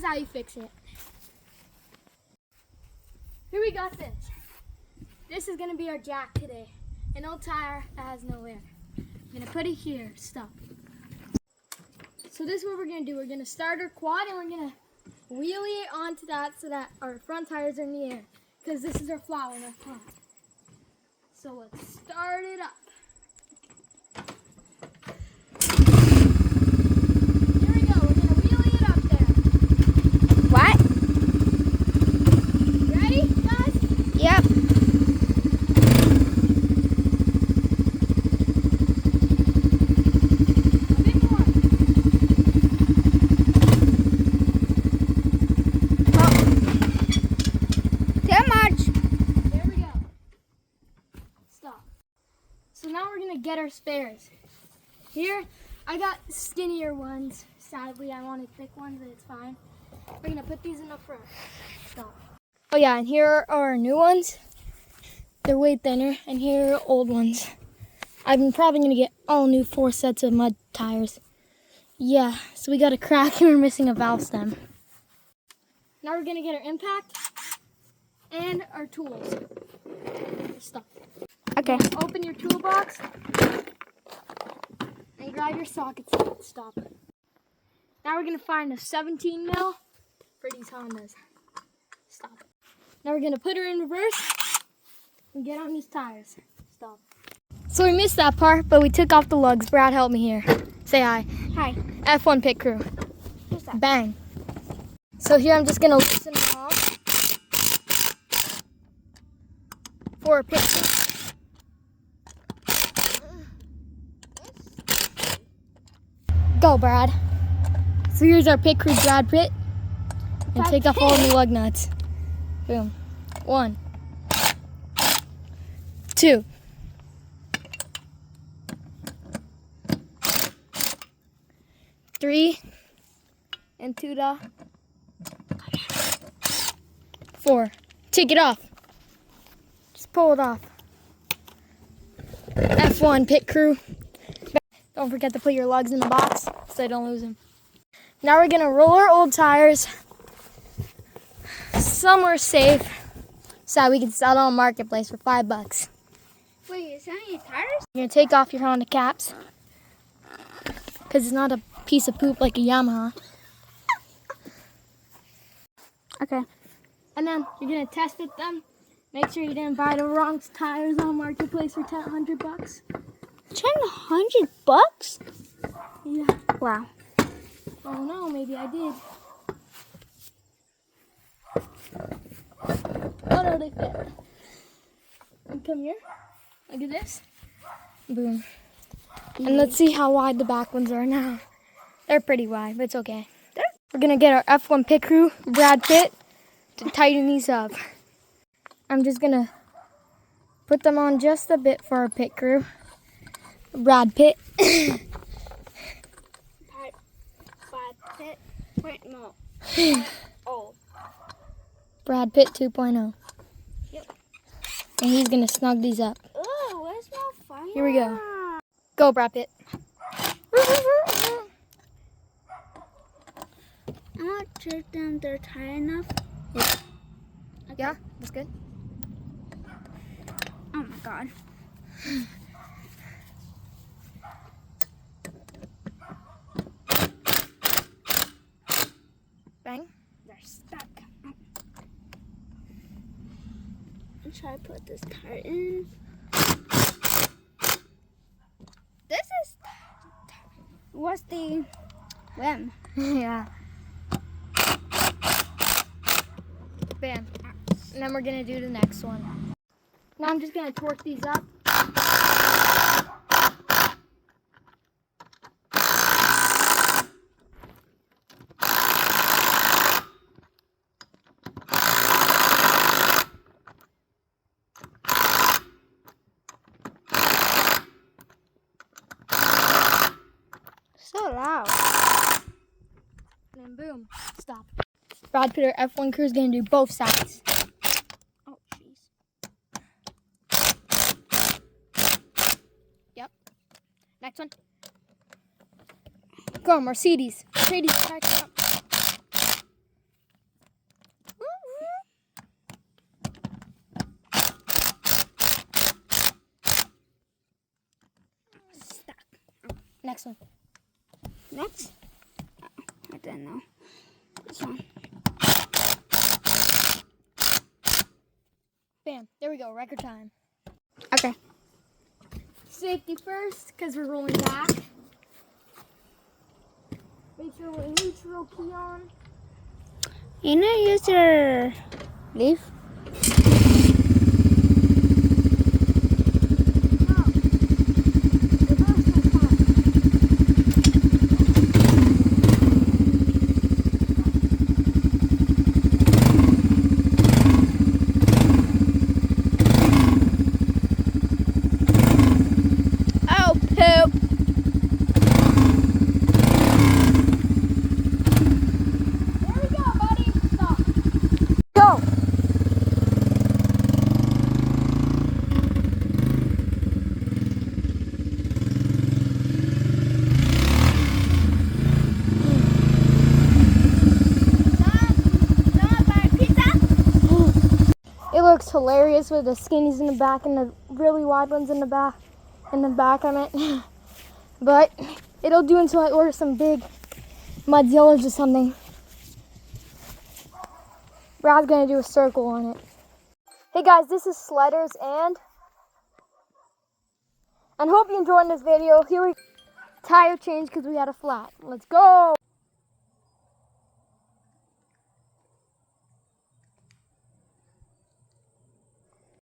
how you fix it. Here we got this. This is gonna be our jack today. An old tire that has no air. I'm gonna put it here, stop. So this is what we're gonna do. We're gonna start our quad and we're gonna wheelie it onto that so that our front tires are in the air. Because this is our flat one, our quad. So let's start it up. Here we go, we're gonna wheelie it up there. What? Ready, guys? Yep. A bit more. Too much. There we go. Stop. So now we're gonna get our spares. Here, I got skinnier ones. Sadly, I wanted thick ones, but it's fine. We're gonna put these in the front. Stop. Oh yeah, and here are our new ones. They're way thinner, and here are old ones. I'm probably gonna get all new 4 sets of mud tires. Yeah, so we got a crack and we're missing a valve stem. Now we're gonna get our impact and our tools. Stop. Okay. Open your toolbox and grab your sockets. Stop. Now we're gonna find a 17 mil for these Hondas. Stop. Now we're gonna put her in reverse and get on these tires. Stop. So we missed that part, but we took off the lugs. Brad, help me here. Say hi. Hi. F1 pit crew. What's that? Bang. So here I'm just gonna loosen them off for a pit crew. Go, Brad. So here's our pit crew, Brad Pitt. And take off all the lug nuts. Boom. 1, 2. 3. And 2 da. 4. Take it off. Just pull it off. F1 pit crew. Don't forget to put your lugs in the box so you don't lose them. Now we're gonna roll our old tires somewhere safe so that we can sell it on Marketplace for $5. Wait, is that any tires? You're gonna take off your Honda caps because it's not a piece of poop like a Yamaha. Okay. And then you're gonna test fit them. Make sure you didn't buy the wrong tires on Marketplace for $100. $100? Yeah. Wow. Oh no, maybe I did. Oh no, they fit. And come here. Look at this. Boom. And let's see how wide the back ones are now. They're pretty wide, but it's okay. We're gonna get our F1 pit crew, Brad Pitt, to tighten these up. I'm just gonna put them on just a bit for our pit crew. Brad Pitt. Oh. Brad Pitt 2.0. Yep. And he's gonna snug these up. Oh, where's my fire? Here we go. Go, Brad Pitt. I'm gonna check them they're tight enough. Yeah. Okay. Yeah, that's good. Oh my god. Bang. They're stuck. I'll try to put this tire in. This is what's the rim? Yeah. Bam. And then we're gonna do the next one. Now I'm just gonna torque these up. So loud. And then boom. Stop. Brad Pitt, our F1 crew, is gonna do both sides. Oh jeez. Yep. Next one. Go on, Mercedes. Mercedes, back up. Next one. Next? Oh, I didn't know. This one. Bam. There we go. Record time. Okay. Safety first, because we're rolling back. Make sure we're neutral key on. You know, use your leaf. Oh, poop. There we go, buddy. Stop. Go. It looks hilarious with the skinnies in the back and the really wide ones in the back. I meant. But it'll do until I order some big Modzillas or something. Brad's gonna do a circle on it. Hey guys, this is Sledders and hope you enjoyed this video. Here we tire change because we had a flat. Let's go.